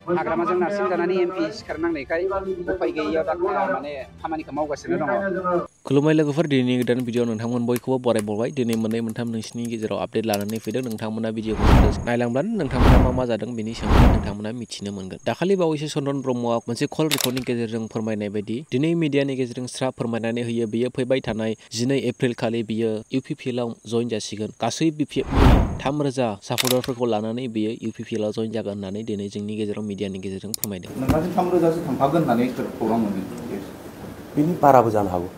हाग्रामाजों नारसिनजानानै MP सिखारनांनायखाय उफाय गैयैयाव दा माने खामानिखौ मावगासिनो दङ। खुलुमबाय लोगोफोर, दिनैनि गोदान भिडिअ नोंथांमोन बयखौबो बरायबावबाय। दिनै मोननै मोनथाम नोंसिनि गेजेराव आपडेट लानानै फैदों। नोंथांमोना भिडिअखौ नायलांब्लानो नोंथांमोना मा जादों बेनि सोमोन्दै नोंथांमोना मिथिनो मोनगोन। दाखालि बावैसो चन्दन ब्रह्मआ मोनसे कल रेकर्डनि गेजेरजों फोरमायनाय बायदि दिनै मिडियानि गेजेरजों स्रा फोरमायनानै होयो बेयो फैबाय थानाय 12 एप्रिल खालि बियो UPPLआव जइन जासिगोन। गासै BPFनि 3,000 सापर्टारफोरखौ लानानै बियो UPPLआव जइन जागोन होननानै दिनै जोंनि गेजेराव मिडियानि गेजेरजों फोरमायदों। नोंथांजों 3,000सो थांफागोन होननानै खौरां मोनो। बिनि बाराबो जानो हागौ।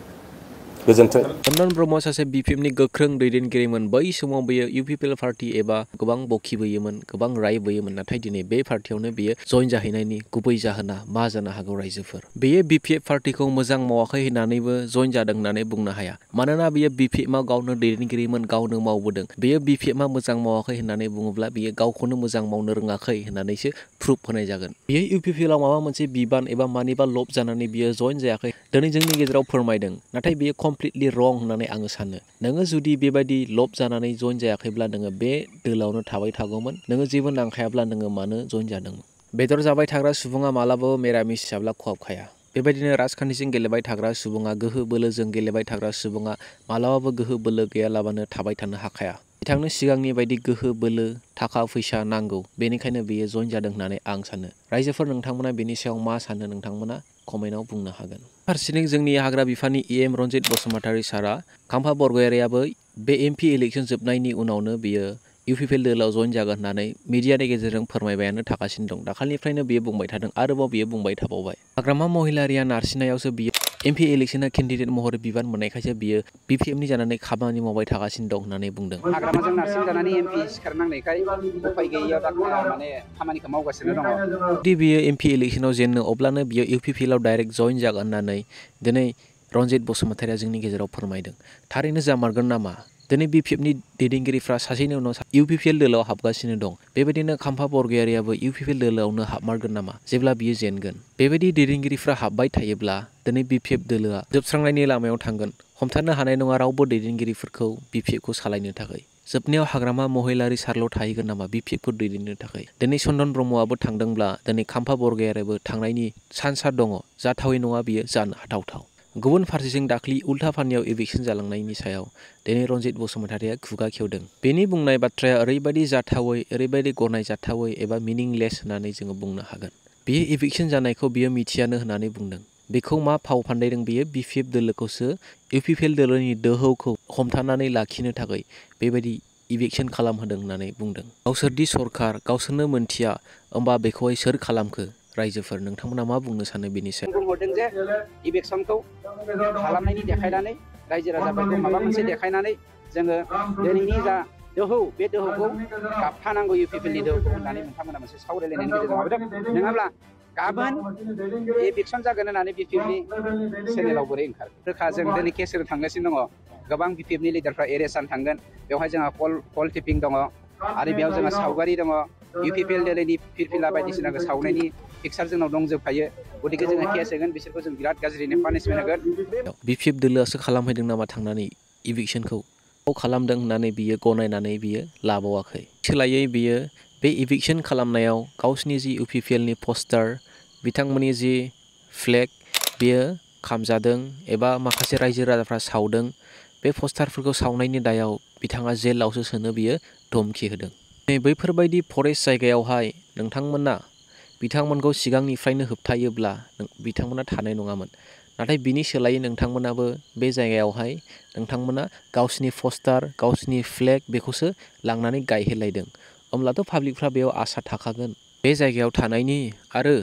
गोजोन्थों। चन्दन ब्रह्म सासे BPFनि गोख्रों दैदेनगिरिमोन। बै समाव बियो UPPL पार्टी एबा गोबां बखिबोयोमोन, गोबां रायबोयोमोन। नाथाय दिनै बे पार्टियावनो बियो जइन जाहैनायनि गुबै जाहोना मा जानो हागौ रायजोफोर? बेयो BPF पार्टीखौ मोजां मावाखै होननानैबो जइन जादों होननानै बुंनो हाया। मानोना बियो BPFआव गावनो दैदेनगिरिमोन, गावनो मावबोदों। बेयो BPFआ मोजां मावाखै होननानै बुङोब्ला बियो गावखौनो मोजां मावनो रोङाखै होननानैसो प्रुफ होनाय जागोन। बियो UPPLआव माबा मोनसे बिबान एबा मानिबा लब जानानै बियो जइन जायाखै दिनै जोंनि गेजेराव फोरमायदों। नाथाय बियो कमप्लिटलि रं होननानै आङो सानो। नोङो जुदि बेबायदि लब जानानै जइन जायाखैब्ला नोङो बे दोलावनो थाबाय थागौमोन। नोङो जेबो नांखायाब्ला नोङो मानो जइन जादोंमोन? बेदर जाबाय थाग्रा सुबुङा मालाबाबो मिरामिस जाब्ला खहाबखाया। बेबायदिनो राजखान्थिजों गेलेबाय थाग्रा सुबुङा, गोहो बोलोजों गेलेबाय थाग्रा सुबुङा मालाबाबो गोहो बोलो गैयालाबानो थाबाय थानो हाखाया। बिथांनो सिगांनि बायदि गोहो बोलो, थाखा फैसा नांगौ। बेनिखायनो बियो जइन जादों होननानै आं सानो। रायजोफोर, नोंथांमोना बेनि सायाव मा सानो नोंथांमोना कमेन्टआव बुंनो हागोन। फारसेथिं जोंनि हाग्रा बिफाननि EM रन्जित बसुमतारी सारा खाम्फा बरगयारियाबो बे MP इलेक्सन जोबनायनि उनावनो बियो UPPL दोलाव जइन जागोन होननानै मिडियानि गेजेरजों फोरमायबायानो थागासिनो दं। दाखालिनिफ्रायनो बियो बुंबाय थादों, आरोबाव बियो बुंबाय थाबावबाय। हाग्रामा महिलारिया नारसिननायावसो बियो MP इलेक्सना केन्डिडेट महरै बिबान मोननायखायसो बियो BPFनि जानानै खामानि मावबाय थागासिनो दं होननानै बुंदों। हाग्रामाजों नारसिनजानानै एमपि सिखारनांनायखाय उफाय गैयैयाव दा माने खामानिखौ मावगासिनो दङ। जुदि बियो MP इलेक्सनाव जेनो अब्लानो बियो UPPLआव डाइरेक्ट जइन जागोन होननानै दिनै रन्जित बसुमतारीया जोंनि गेजेराव फोरमायदों। थारैनो जामारगोन नामा? दिनै BPFनि दैदेनगिरिफ्रा सासेनि उनाव UPPL दोलाव हाबगासिनो दं। बेबायदिनो खाम्फा बरगयारियाबो UPPL दोलावनो हाबमारगोन नामा जेब्ला बियो जेनगोन? बेबायदि दैदेनगिरिफ्रा हाबबाय थायोब्ला दिनै BPF दोलोआ जोबस्रांनायनि लामायाव थांगोन। हमथानो हानाय नङा रावबो दैदेनगिरिफोरखौ BPFखौ सालायनो थाखाय। जोबनायाव हाग्रामा महिलारि सारल' थाहैगोन नामा BPFखौ दैदेननो थाखाय? दिनै चन्दन ब्रह्मआबो थांदोंब्ला दिनै खाम्फा बरगयारियाबो थांनायनि चान्सआ दङ। जाथावै नङा बियो जानो हाथावथाव। गुबुन फारसेथिं दाख्लि उल्था फानियाव इलेक्सन जालांनायनि सायाव दिनै रन्जित बसुमतारीया खुगा खेवदों। बेनि बुंनाय बाथ्राया ओरैबायदि जाथावै, ओरैबायदि गनायजाथावै एबा मिनिंलेस होननानै जोङो बुंनो हागोन। बियो इलेक्सन जानायखौ बियो मिथियानो होननानै बुंदों। बेखौ मा फाव फान्दायदों बियो? BPF दोलोखौसो UPPL दोलोनि दोहौखौ हमथानानै लाखिनो थाखाय बेबायदि इलेक्सन खालामहोदों होननानै बुंदों। गावसोरदि सरखार, गावसोरनो मोनथिया, होमबा बेखौहाय सोर खालामखो? रायजोफोर, नोंथांमोना मा बुंनो सानो बेनि सायाव? बुंहरदों जे इलेक्सनखौ खालामनायनि देखायनानै रायजो राजाफोरखौ माबा मोनसे देखायनानै जोङो दिनैनि जा दोहौ, बे दोहौखौ गाबथानांगौ UPPLनि दोहौखौ होननानै नोंथांमोना मोनसे सावरायलायनायनि गेजेरजों माबादों। नङाब्ला गाबोन इलेक्सन जागोन होननानै BPFनि चेनेलाव बोरै ओंखारो? रोखा जों दिनै केसजों थांगासिनो दङ। गोबां BPFनि लिडारफ्रा एरेस्ट जानो थांगोन। बेवहाय जोंहा कल टिपिं दङ आरो बेयाव जोंहा सावगारि दङ। UPPL दोलोनि फिरफिला बायदिसिनाखौ सावनायनि पिक्सार जोंनाव दंजोबखायो। गतिके जोङो केस होगोन, बिसोरखौ जों बिराद गाज्रिनो पानिशमेन्ट होगोन। BPF दोलोआसो खालामहैदों नामा थांनानै इलेक्सनखौ? खालामदों होननानै बियो गनायनानै बियो लाबावाखै। सोलायै बियो बे इलेक्सन खालामनायाव गावसिनि जि UPPLनि पस्टार, बिथांमोननि जि फ्लेग, बेयो खामजादों एबा माखासे रायजो राजाफ्रा सावदों। बे पस्टारफोरखौ सावनायनि दायाव बिथाङा जेलावसो सोनो बियो धमखि होदों। बैफोरबायदि फरेस्ट जायगायावहाय नोंथांमोना बिथांमोनखौ सिगांनिफ्रायनो होबथायोब्ला बिथांमोना थानाय नङामोन। नाथाय बिनि सोलायै नोंथांमोनाबो बे जायगायावहाय नोंथांमोना गावसिनि पस्टार, गावसिनि फ्लेग बेखौसो लांनानै गायहैलायदों। होमब्लाथ' पाब्लिकफ्रा बेयाव आसा थाखागोन बे जायगायाव थानायनि, आरो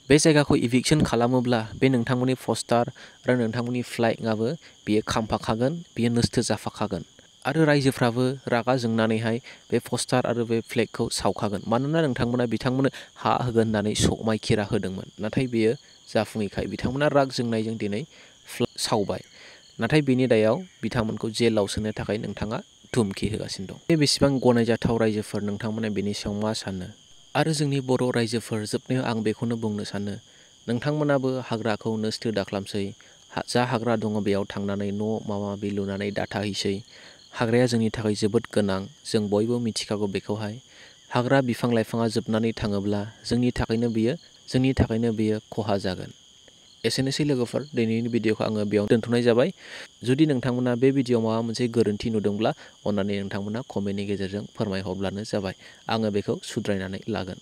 बे जायगाखौ इलेक्सन खालामोब्ला बे नोंथांमोननि पस्टार आरो नोंथांमोननि फ्लेगआबो बियो खामफाखागोन, बियो नस्थ' जाफाखागोन। आरो रायजोफ्राबो रागा जोंनानैहाय बे पस्टार आरो बे फ्लेगखौ सावखागोन। मानोना नोंथांमोना बिथांमोननो हा होगोन होननानै समायखिरा होदोंमोन। नाथाय बेयो जाफुङैखाय बिथांमोना राग जोंनायजों दिनै सावबाय। नाथाय बेनि दायाव बिथांमोनखौ जेलाव सोनो थाखाय नोंथाङा धुमखि होगासिनो दं। बे बेसेबां गनायजाथाव रायजोफोर, नोंथांमोना बेनि सायाव मा सानो? आरो जोंनि बर' रायजोफोर, जोबनायाव आं बेखौनो बुंनो सानो, नोंथांमोनाबो हाग्राखौ नस्थ' दाखालामसै। जा हाग्रा दङ बेयाव थांनानै न' माबा माबि लुनानै दाथाहैसै। हाग्राया जोंनि थाखाय जोबोद गोनां, जों बयबो मिथिखागौ बेखौहाय। हाग्रा बिफां लाइफाङा जोबनानै थाङोब्ला जोंनि थाखायनो बेयो खहा जागोन। एसेनोसै लोगोफोर, दिनैनि भिडिअखौ आङो बेयाव दोनथ'नाय जाबाय। जुदि नोंथांमोना बे भिडिअआव माबा मोनसे गोरोन्थि नुदोंब्ला अन्नानै नोंथांमोना कमेन्टनि गेजेरजों फोरमायहरब्लानो जाबाय। आङो बेखौ सुद्रायनानै लागोन।